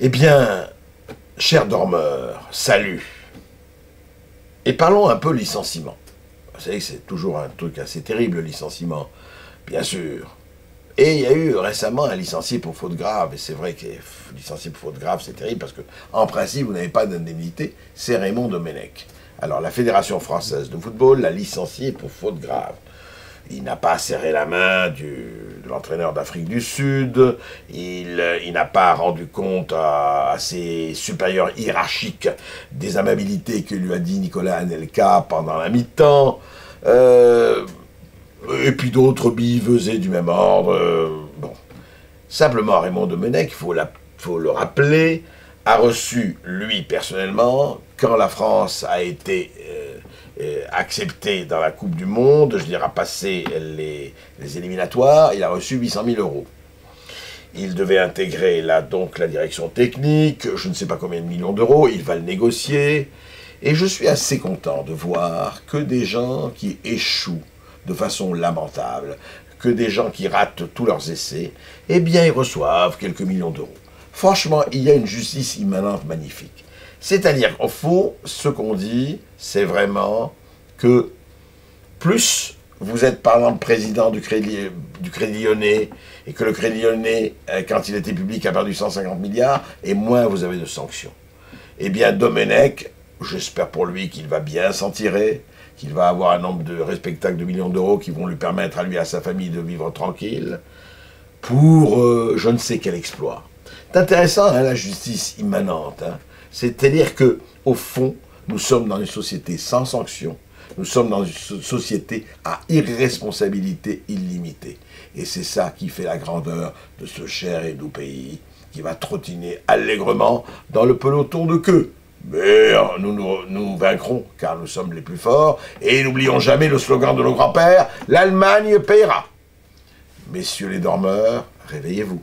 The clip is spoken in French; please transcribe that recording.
Eh bien, chers dormeurs, salut. Et parlons un peu licenciement. Vous savez que c'est toujours un truc assez terrible, le licenciement, bien sûr. Et il y a eu récemment un licencié pour faute grave, et c'est vrai que licencié pour faute grave, c'est terrible, parce que en principe, vous n'avez pas d'indemnité, c'est Raymond Domenech. Alors, la Fédération française de football l'a licencié pour faute grave. Il n'a pas serré la main de l'entraîneur d'Afrique du Sud, il n'a pas rendu compte à ses supérieurs hiérarchiques des amabilités que lui a dit Nicolas Anelka pendant la mi-temps, et puis d'autres billevesées du même ordre. Bon. Simplement, Raymond Domenech, il faut le rappeler, a reçu, lui, personnellement, quand la France a été accepté dans la Coupe du Monde, je dirais, passer les éliminatoires, il a reçu 800 000 euros. Il devait intégrer donc la direction technique, je ne sais pas combien de millions d'euros, il va le négocier, et je suis assez content de voir que des gens qui échouent de façon lamentable, que des gens qui ratent tous leurs essais, eh bien ils reçoivent quelques millions d'euros. Franchement, il y a une justice immanente magnifique. C'est-à-dire, au fond, ce qu'on dit, c'est vraiment que plus vous êtes, par exemple, président du Crédit Lyonnais, et que le Crédit Lyonnais, quand il était public, a perdu 150 milliards, et moins vous avez de sanctions. Eh bien, Domenech, j'espère pour lui qu'il va bien s'en tirer, qu'il va avoir un nombre respectable de millions d'euros qui vont lui permettre à lui et à sa famille de vivre tranquille, pour je ne sais quel exploit. C'est intéressant, hein, la justice immanente, hein. C'est-à-dire que, au fond, nous sommes dans une société sans sanction, nous sommes dans une société à irresponsabilité illimitée. Et c'est ça qui fait la grandeur de ce cher et doux pays, qui va trottiner allègrement dans le peloton de queue. Mais nous vaincrons, car nous sommes les plus forts, et n'oublions jamais le slogan de nos grands-pères, l'Allemagne paiera. Messieurs les dormeurs, réveillez-vous.